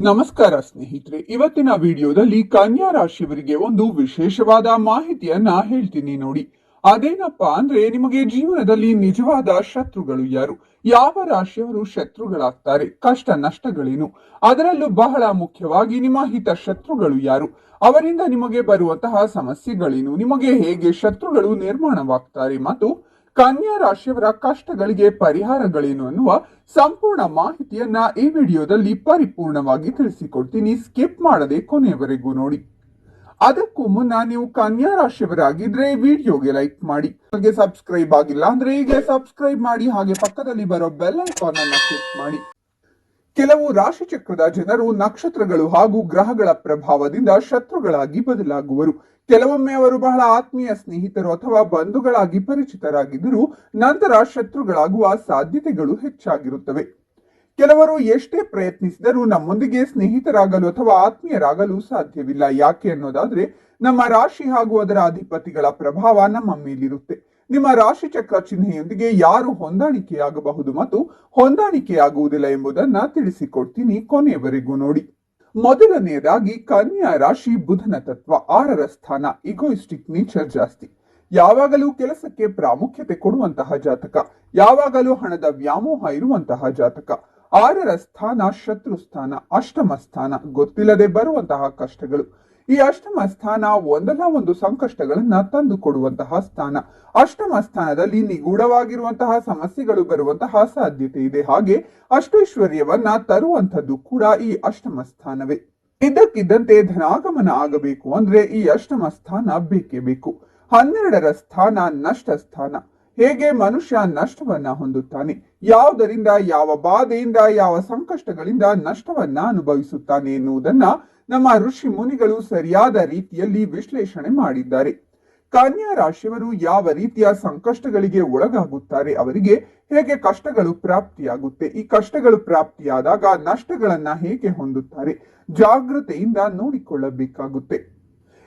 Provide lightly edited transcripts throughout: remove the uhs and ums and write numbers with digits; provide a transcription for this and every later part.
ನಮಸ್ಕಾರ ಸ್ನೇಹಿತರೆ, ಇವತ್ತಿನ ವಿಡಿಯೋದಲ್ಲಿ ಕನ್ಯಾ ರಾಶಿಯವರಿಗೆ ಒಂದು ವಿಶೇಷವಾದ ಮಾಹಿತಿಯನ್ನ ಹೇಳ್ತೀನಿ ನೋಡಿ. ಅದೇನಪ್ಪಾ ಅಂದ್ರೆ, ನಿಮಗೆ ಜೀವನದಲ್ಲಿ ನಿಜವಾದ ಶತ್ರುಗಳು ಯಾರು, ಯಾವ ರಾಶಿಯವರು ಶತ್ರುಗಳಾಗ್ತಾರೆ, ಕಷ್ಟ ನಷ್ಟಗಳೇನು, ಅದರಲ್ಲೂ ಬಹಳ ಮುಖ್ಯವಾಗಿ ನಿಮ್ಮ ಹಿತ ಶತ್ರುಗಳು ಯಾರು, ಅವರಿಂದ ನಿಮಗೆ ಬರುವಂತಹ ಸಮಸ್ಯೆಗಳೇನು, ನಿಮಗೆ ಹೇಗೆ ಶತ್ರುಗಳು ನಿರ್ಮಾಣವಾಗ್ತಾರೆ ಮತ್ತು ಕನ್ಯಾ ರಾಶಿಯವರ ಕಷ್ಟಗಳಿಗೆ ಪರಿಹಾರಗಳೇನು ಅನ್ನುವ ಸಂಪೂರ್ಣ ಮಾಹಿತಿಯನ್ನ ಈ ವಿಡಿಯೋದಲ್ಲಿ ಪರಿಪೂರ್ಣವಾಗಿ ತಿಳಿಸಿಕೊಡ್ತೀನಿ. ಸ್ಕಿಪ್ ಮಾಡದೆ ಕೊನೆಯವರೆಗೂ ನೋಡಿ. ಅದಕ್ಕೂ ಮುನ್ನ ನೀವು ಕನ್ಯಾ ರಾಶಿಯವರಾಗಿದ್ರೆ ವಿಡಿಯೋಗೆ ಲೈಕ್ ಮಾಡಿ, ಹಾಗೆ ಸಬ್ಸ್ಕ್ರೈಬ್ ಆಗಿಲ್ಲ ಅಂದ್ರೆ ಈಗ ಸಬ್ಸ್ಕ್ರೈಬ್ ಮಾಡಿ, ಹಾಗೆ ಪಕ್ಕದಲ್ಲಿ ಬರೋ ಬೆಲ್ ಐಕಾನ್ ಅನ್ನು ಕ್ಲಿಕ್ ಮಾಡಿ. ಕೆಲವು ರಾಶಿ ಚಕ್ರದ ಜನರು ನಕ್ಷತ್ರಗಳು ಹಾಗೂ ಗ್ರಹಗಳ ಪ್ರಭಾವದಿಂದ ಶತ್ರುಗಳಾಗಿ ಬದಲಾಗುವರು. ಕೆಲವೊಮ್ಮೆ ಅವರು ಬಹಳ ಆತ್ಮೀಯ ಸ್ನೇಹಿತರು ಅಥವಾ ಬಂಧುಗಳಾಗಿ ಪರಿಚಿತರಾಗಿದ್ದರೂ ನಂತರ ಶತ್ರುಗಳಾಗುವ ಸಾಧ್ಯತೆಗಳು ಹೆಚ್ಚಾಗಿರುತ್ತವೆ. ಕೆಲವರು ಎಷ್ಟೇ ಪ್ರಯತ್ನಿಸಿದರೂ ನಮ್ಮೊಂದಿಗೆ ಸ್ನೇಹಿತರಾಗಲು ಅಥವಾ ಆತ್ಮೀಯರಾಗಲು ಸಾಧ್ಯವಿಲ್ಲ. ಯಾಕೆ ಅನ್ನೋದಾದ್ರೆ, ನಮ್ಮ ರಾಶಿ ಹಾಗೂ ಅದರ ಅಧಿಪತಿಗಳ ಪ್ರಭಾವ ನಮ್ಮ ಮೇಲಿರುತ್ತೆ. ನಿಮ್ಮ ರಾಶಿ ಚಕ್ರ ಚಿಹ್ನೆಯೊಂದಿಗೆ ಯಾರು ಹೊಂದಾಣಿಕೆಯಾಗಬಹುದು ಮತ್ತು ಹೊಂದಾಣಿಕೆಯಾಗುವುದಿಲ್ಲ ಎಂಬುದನ್ನ ತಿಳಿಸಿಕೊಡ್ತೀನಿ, ಕೊನೆಯವರೆಗೂ ನೋಡಿ. ಮೊದಲನೆಯದಾಗಿ ಕನ್ಯಾ ರಾಶಿ ಬುಧನ ತತ್ವ, 6ರ ಸ್ಥಾನ, ಇಗೋಯಿಸ್ಟಿಕ್ ನೇಚರ್ ಜಾಸ್ತಿ. ಯಾವಾಗಲೂ ಕೆಲಸಕ್ಕೆ ಪ್ರಾಮುಖ್ಯತೆ ಕೊಡುವಂತಹ ಜಾತಕ, ಯಾವಾಗಲೂ ಹಣದ ವ್ಯಾಮೋಹ ಇರುವಂತಹ ಜಾತಕ. 6ರ ಸ್ಥಾನ ಶತ್ರು ಸ್ಥಾನ, ಅಷ್ಟಮ ಸ್ಥಾನ, ಗೊತ್ತಿಲ್ಲದೆ ಬರುವಂತಹ ಕಷ್ಟಗಳು. ಈ ಅಷ್ಟಮ ಸ್ಥಾನ ಒಂದಲ್ಲ ಒಂದು ಸಂಕಷ್ಟಗಳನ್ನ ತಂದು ಕೊಡುವಂತಹ ಸ್ಥಾನ. ಅಷ್ಟಮ ಸ್ಥಾನದಲ್ಲಿ ನಿಗೂಢವಾಗಿರುವಂತಹ ಸಮಸ್ಯೆಗಳು ಬರುವಂತಹ ಸಾಧ್ಯತೆ ಇದೆ. ಹಾಗೆ ಅಷ್ಟೈಶ್ವರ್ಯವನ್ನ ತರುವಂತದ್ದು ಕೂಡ ಈ ಅಷ್ಟಮ ಸ್ಥಾನವೇ. ಇದ್ದಕ್ಕಿದ್ದಂತೆ ಧನಾಗಮನ ಆಗಬೇಕು ಅಂದ್ರೆ ಈ ಅಷ್ಟಮ ಸ್ಥಾನ ಬೇಕೇ ಬೇಕು. 12ರ ಸ್ಥಾನ ನಷ್ಟ ಸ್ಥಾನ. ಹೇಗೆ ಮನುಷ್ಯ ನಷ್ಟವನ್ನ ಹೊಂದುತ್ತಾನೆ, ಯಾವುದರಿಂದ, ಯಾವ ಬಾಧೆಯಿಂದ, ಯಾವ ಸಂಕಷ್ಟಗಳಿಂದ ನಷ್ಟವನ್ನ ಅನುಭವಿಸುತ್ತಾನೆ ಎನ್ನುವುದನ್ನ ನಮ್ಮ ಋಷಿ ಮುನಿಗಳು ಸರಿಯಾದ ರೀತಿಯಲ್ಲಿ ವಿಶ್ಲೇಷಣೆ ಮಾಡಿದ್ದಾರೆ. ಕನ್ಯಾ ರಾಶಿಯವರು ಯಾವ ರೀತಿಯ ಸಂಕಷ್ಟಗಳಿಗೆ ಒಳಗಾಗುತ್ತಾರೆ, ಅವರಿಗೆ ಹೇಗೆ ಕಷ್ಟಗಳು ಪ್ರಾಪ್ತಿಯಾಗುತ್ತೆ, ಈ ಕಷ್ಟಗಳು ಪ್ರಾಪ್ತಿಯಾದಾಗ ನಷ್ಟಗಳನ್ನ ಹೇಗೆ ಹೊಂದುತ್ತಾರೆ, ಜಾಗೃತೆಯಿಂದ ನೋಡಿಕೊಳ್ಳಬೇಕಾಗುತ್ತೆ.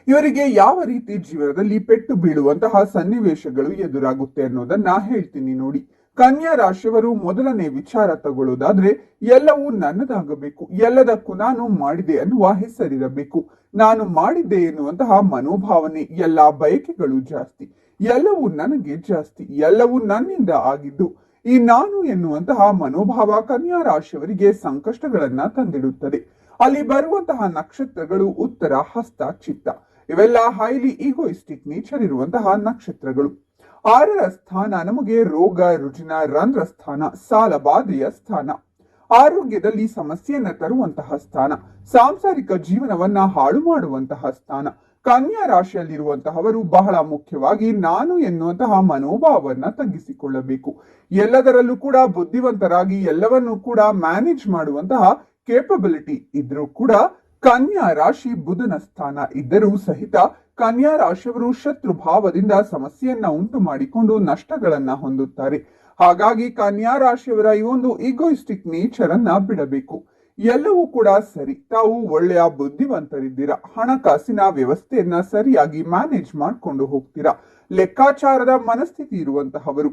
ಇವರಿಗೆ ಯಾವ ರೀತಿ ಜೀವನದಲ್ಲಿ ಪೆಟ್ಟು ಬೀಳುವಂತಹ ಸನ್ನಿವೇಶಗಳು ಎದುರಾಗುತ್ತೆ ಅನ್ನೋದನ್ನ ಹೇಳ್ತೀನಿ ನೋಡಿ. ಕನ್ಯಾ ರಾಶಿಯವರು ಮೊದಲನೇ ವಿಚಾರ ತಗೊಳ್ಳೋದಾದ್ರೆ, ಎಲ್ಲವೂ ನನ್ನದಾಗಬೇಕು, ಎಲ್ಲದಕ್ಕೂ ನಾನು ಮಾಡಿದೆ ಅನ್ನುವ ಹೆಸರಿರಬೇಕು. ನಾನು ಮಾಡಿದ್ದೆ ಎನ್ನುವಂತಹ ಮನೋಭಾವನೆ, ಎಲ್ಲಾ ಬಯಕೆಗಳು ಜಾಸ್ತಿ, ಎಲ್ಲವೂ ನನಗೆ ಜಾಸ್ತಿ, ಎಲ್ಲವೂ ನನ್ನಿಂದ ಆಗಿದ್ದು, ಈ ನಾನು ಎನ್ನುವಂತಹ ಮನೋಭಾವ ಕನ್ಯಾ ರಾಶಿಯವರಿಗೆ ಸಂಕಷ್ಟಗಳನ್ನ ತಂದಿಡುತ್ತದೆ. ಅಲ್ಲಿ ಬರುವಂತಹ ನಕ್ಷತ್ರಗಳು ಉತ್ತರ, ಹಸ್ತ, ಚಿತ್ತ. ಇವೆಲ್ಲ ಹೈಲಿ ಈಗೋಯಿಸ್ಟಿಕ್ ನೇಚರ್ ಇರುವಂತಹ ನಕ್ಷತ್ರಗಳು. 6ರ ಸ್ಥಾನ ನಮಗೆ ರೋಗ ರುಜಿನ, ರಂಧ್ರ ಸ್ಥಾನ, ಸಾಲ ಬಾಧೆಯ ಸ್ಥಾನ. ಆರೋಗ್ಯದಲ್ಲಿ ಸಮಸ್ಯೆಯನ್ನ ತರುವಂತಹ ಸ್ಥಾನ, ಸಾಂಸಾರಿಕ ಜೀವನವನ್ನ ಹಾಳು ಮಾಡುವಂತಹ ಸ್ಥಾನ. ಕನ್ಯಾ ರಾಶಿಯಲ್ಲಿರುವಂತಹವರು ಬಹಳ ಮುಖ್ಯವಾಗಿ ನಾನು ಎನ್ನುವಂತಹ ಮನೋಭಾವವನ್ನ ತಗ್ಗಿಸಿಕೊಳ್ಳಬೇಕು. ಎಲ್ಲದರಲ್ಲೂ ಕೂಡ ಬುದ್ಧಿವಂತರಾಗಿ ಎಲ್ಲವನ್ನೂ ಕೂಡ ಮ್ಯಾನೇಜ್ ಮಾಡುವಂತಹ ಕೇಪಬಿಲಿಟಿ ಇದ್ರೂ ಕೂಡ, ಕನ್ಯಾ ರಾಶಿ ಬುಧನ ಸ್ಥಾನ ಇದ್ದರೂ ಸಹಿತ ಕನ್ಯಾ ರಾಶಿಯವರು ಶತ್ರು ಭಾವದಿಂದ ಸಮಸ್ಯೆಯನ್ನ ಉಂಟು ಮಾಡಿಕೊಂಡು ನಷ್ಟಗಳನ್ನ ಹೊಂದುತ್ತಾರೆ. ಹಾಗಾಗಿ ಕನ್ಯಾ ರಾಶಿಯವರ ಈ ಒಂದು ಈಗೋಯಿಸ್ಟಿಕ್ ನೇಚರ್ ಅನ್ನ ಬಿಡಬೇಕು. ಎಲ್ಲವೂ ಕೂಡ ಸರಿ, ತಾವು ಒಳ್ಳೆಯ ಬುದ್ಧಿವಂತರಿದ್ದೀರಾ, ಹಣಕಾಸಿನ ವ್ಯವಸ್ಥೆಯನ್ನ ಸರಿಯಾಗಿ ಮ್ಯಾನೇಜ್ ಮಾಡ್ಕೊಂಡು ಹೋಗ್ತೀರಾ, ಲೆಕ್ಕಾಚಾರದ ಮನಸ್ಥಿತಿ ಇರುವಂತಹವರು,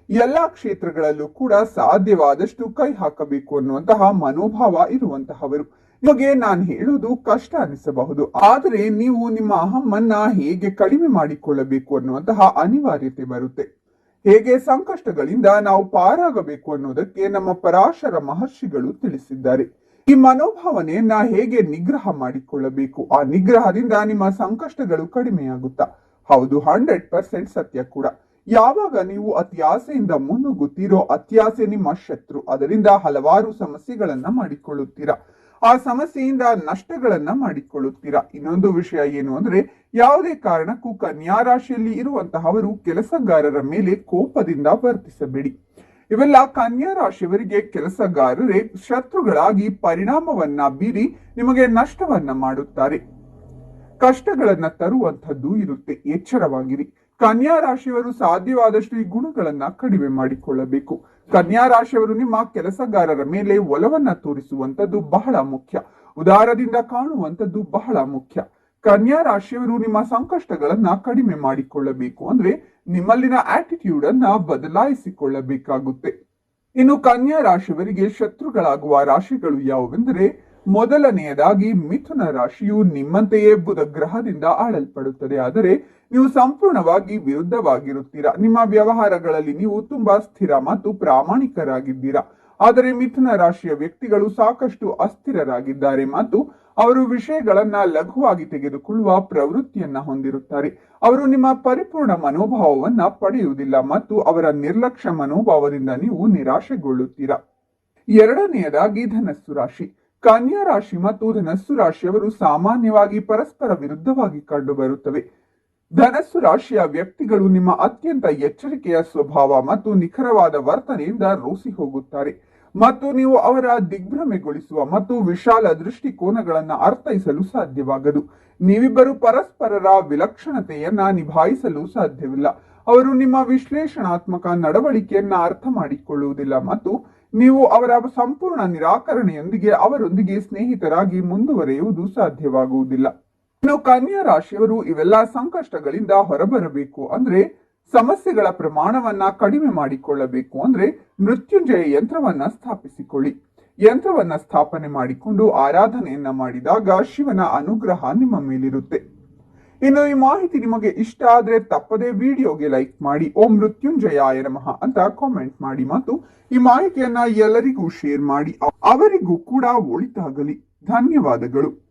ಎಲ್ಲಾ ಕ್ಷೇತ್ರಗಳಲ್ಲೂ ಕೂಡ ಸಾಧ್ಯವಾದಷ್ಟು ಕೈ ಹಾಕಬೇಕು ಅನ್ನುವಂತಹ ಮನೋಭಾವ ಇರುವಂತಹವರು. ನಿಮಗೆ ನಾನು ಹೇಳುವುದು ಕಷ್ಟ ಅನಿಸಬಹುದು, ಆದರೆ ನೀವು ನಿಮ್ಮ ಅಹಮ್ಮನ್ನ ಹೇಗೆ ಕಡಿಮೆ ಮಾಡಿಕೊಳ್ಳಬೇಕು ಅನ್ನುವಂತಹ ಅನಿವಾರ್ಯತೆ ಬರುತ್ತೆ. ಹೇಗೆ ಸಂಕಷ್ಟಗಳಿಂದ ನಾವು ಪಾರಾಗಬೇಕು ಅನ್ನೋದಕ್ಕೆ ನಮ್ಮ ಪರಾಶರ ಮಹರ್ಷಿಗಳು ತಿಳಿಸಿದ್ದಾರೆ. ಈ ಮನೋಭಾವನೆಯನ್ನ ಹೇಗೆ ನಿಗ್ರಹ ಮಾಡಿಕೊಳ್ಳಬೇಕು, ಆ ನಿಗ್ರಹದಿಂದ ನಿಮ್ಮ ಸಂಕಷ್ಟಗಳು ಕಡಿಮೆಯಾಗುತ್ತಾ? ಹೌದು, 100% ಸತ್ಯ ಕೂಡ. ಯಾವಾಗ ನೀವು ಅತ್ಯಾಸೆಯಿಂದ ಮುನ್ನುಗ್ಗುತ್ತೀರೋ, ಅತ್ಯಾಸೆ ನಿಮ್ಮ ಶತ್ರು. ಅದರಿಂದ ಹಲವಾರು ಸಮಸ್ಯೆಗಳನ್ನ ಮಾಡಿಕೊಳ್ಳುತ್ತೀರಾ, ಆ ಸಮಸ್ಯೆಯಿಂದ ನಷ್ಟಗಳನ್ನ ಮಾಡಿಕೊಳ್ಳುತ್ತೀರಾ. ಇನ್ನೊಂದು ವಿಷಯ ಏನು ಅಂದ್ರೆ, ಯಾವುದೇ ಕಾರಣಕ್ಕೂ ಕನ್ಯಾ ರಾಶಿಯಲ್ಲಿ ಇರುವಂತಹವರು ಕೆಲಸಗಾರರ ಮೇಲೆ ಕೋಪದಿಂದ ವರ್ತಿಸಬೇಡಿ. ಇವೆಲ್ಲ ಕನ್ಯಾ ರಾಶಿಯವರಿಗೆ ಕೆಲಸಗಾರರೇ ಶತ್ರುಗಳಾಗಿ ಪರಿಣಾಮವನ್ನ ಬೀರಿ ನಿಮಗೆ ನಷ್ಟವನ್ನ ಮಾಡುತ್ತಾರೆ, ಕಷ್ಟಗಳನ್ನ ತರುವಂತದ್ದು ಇರುತ್ತೆ. ಎಚ್ಚರವಾಗಿರಿ. ಕನ್ಯಾ ರಾಶಿಯವರು ಸಾಧ್ಯವಾದಷ್ಟು ಈ ಗುಣಗಳನ್ನ ಕಡಿಮೆ ಮಾಡಿಕೊಳ್ಳಬೇಕು. ಕನ್ಯಾ ರಾಶಿಯವರು ನಿಮ್ಮ ಕೆಲಸಗಾರರ ಮೇಲೆ ಒಲವನ್ನ ತೋರಿಸುವಂತದ್ದು ಬಹಳ ಮುಖ್ಯ, ಉದಾರದಿಂದ ಕಾಣುವಂತದ್ದು ಬಹಳ ಮುಖ್ಯ. ಕನ್ಯಾ ರಾಶಿಯವರು ನಿಮ್ಮ ಸಂಕಷ್ಟಗಳನ್ನ ಕಡಿಮೆ ಮಾಡಿಕೊಳ್ಳಬೇಕು ಅಂದ್ರೆ ನಿಮ್ಮಲ್ಲಿನ ಆಟಿಟ್ಯೂಡ್ ಅನ್ನ ಬದಲಾಯಿಸಿಕೊಳ್ಳಬೇಕಾಗುತ್ತೆ. ಇನ್ನು ಕನ್ಯಾ ರಾಶಿಯವರಿಗೆ ಶತ್ರುಗಳಾಗುವ ರಾಶಿಗಳು ಯಾವುವೆಂದರೆ ಮೊದಲನೆಯದಾಗಿ ಮಿಥುನ ರಾಶಿಯು ನಿಮ್ಮಂತೆಯೇ ಬುಧ ಗ್ರಹದಿಂದ ಆಳಲ್ಪಡುತ್ತದೆ. ಆದರೆ ನೀವು ಸಂಪೂರ್ಣವಾಗಿ ವಿರುದ್ಧವಾಗಿರುತ್ತೀರಾ. ನಿಮ್ಮ ವ್ಯವಹಾರಗಳಲ್ಲಿ ನೀವು ತುಂಬಾ ಸ್ಥಿರ ಮತ್ತು ಪ್ರಾಮಾಣಿಕರಾಗಿದ್ದೀರಾ. ಆದರೆ ಮಿಥುನ ರಾಶಿಯ ವ್ಯಕ್ತಿಗಳು ಸಾಕಷ್ಟು ಅಸ್ಥಿರರಾಗಿದ್ದಾರೆ ಮತ್ತು ಅವರು ವಿಷಯಗಳನ್ನ ಲಘುವಾಗಿ ತೆಗೆದುಕೊಳ್ಳುವ ಪ್ರವೃತ್ತಿಯನ್ನ ಹೊಂದಿರುತ್ತಾರೆ. ಅವರು ನಿಮ್ಮ ಪರಿಪೂರ್ಣ ಮನೋಭಾವವನ್ನ ಪಡೆಯುವುದಿಲ್ಲ ಮತ್ತು ಅವರ ನಿರ್ಲಕ್ಷ್ಯ ಮನೋಭಾವದಿಂದ ನೀವು ನಿರಾಶೆಗೊಳ್ಳುತ್ತೀರಾ. ಎರಡನೆಯದಾಗಿ ಧನಸ್ಸು ರಾಶಿ. ಕನ್ಯಾ ರಾಶಿ ಮತ್ತು ಧನಸ್ಸು ರಾಶಿಯವರು ಸಾಮಾನ್ಯವಾಗಿ ಪರಸ್ಪರ ವಿರುದ್ಧವಾಗಿ ಕಂಡುಬರುತ್ತವೆ. ಧನಸ್ಸು ರಾಶಿಯ ವ್ಯಕ್ತಿಗಳು ನಿಮ್ಮ ಅತ್ಯಂತ ಎಚ್ಚರಿಕೆಯ ಸ್ವಭಾವ ಮತ್ತು ನಿಖರವಾದ ವರ್ತನೆಯಿಂದ ರೋಸಿ ಹೋಗುತ್ತಾರೆ ಮತ್ತು ನೀವು ಅವರ ದಿಗ್ಭ್ರಮೆಗೊಳಿಸುವ ಮತ್ತು ವಿಶಾಲ ದೃಷ್ಟಿಕೋನಗಳನ್ನು ಅರ್ಥೈಸಲು ಸಾಧ್ಯವಾಗದು. ನೀವಿಬ್ಬರು ಪರಸ್ಪರರ ವಿಲಕ್ಷಣತೆಯನ್ನ ನಿಭಾಯಿಸಲು ಸಾಧ್ಯವಿಲ್ಲ. ಅವರು ನಿಮ್ಮ ವಿಶ್ಲೇಷಣಾತ್ಮಕ ನಡವಳಿಕೆಯನ್ನ ಅರ್ಥ ಮಾಡಿಕೊಳ್ಳುವುದಿಲ್ಲ ಮತ್ತು ನೀವು ಅವರ ಸಂಪೂರ್ಣ ನಿರಾಕರಣೆಯೊಂದಿಗೆ ಅವರೊಂದಿಗೆ ಸ್ನೇಹಿತರಾಗಿ ಮುಂದುವರಿಯುವುದು ಸಾಧ್ಯವಾಗುವುದಿಲ್ಲ. ಇನ್ನು ಕನ್ಯಾ ರಾಶಿಯವರು ಇವೆಲ್ಲ ಸಂಕಷ್ಟಗಳಿಂದ ಹೊರಬರಬೇಕು ಅಂದ್ರೆ ಸಮಸ್ಯೆಗಳ ಪ್ರಮಾಣವನ್ನ ಕಡಿಮೆ ಮಾಡಿಕೊಳ್ಳಬೇಕು ಅಂದ್ರೆ ಮೃತ್ಯುಂಜಯ ಯಂತ್ರವನ್ನ ಸ್ಥಾಪಿಸಿಕೊಳ್ಳಿ. ಯಂತ್ರವನ್ನ ಸ್ಥಾಪನೆ ಮಾಡಿಕೊಂಡು ಆರಾಧನೆಯನ್ನ ಮಾಡಿದಾಗ ಶಿವನ ಅನುಗ್ರಹ ನಿಮ್ಮ ಮೇಲಿರುತ್ತೆ. ಇನ್ನು ಈ ಮಾಹಿತಿ ನಿಮಗೆ ಇಷ್ಟ ಆದ್ರೆ ತಪ್ಪದೇ ವಿಡಿಯೋಗೆ ಲೈಕ್ ಮಾಡಿ, ಓಂ ಮೃತ್ಯುಂಜಯಾಯ ನಮಃ ಅಂತ ಕಾಮೆಂಟ್ ಮಾಡಿ ಮತ್ತು ಈ ಮಾಹಿತಿಯನ್ನ ಎಲ್ಲರಿಗೂ ಶೇರ್ ಮಾಡಿ, ಅವರಿಗೂ ಕೂಡ ಒಳಿತಾಗಲಿ. ಧನ್ಯವಾದಗಳು.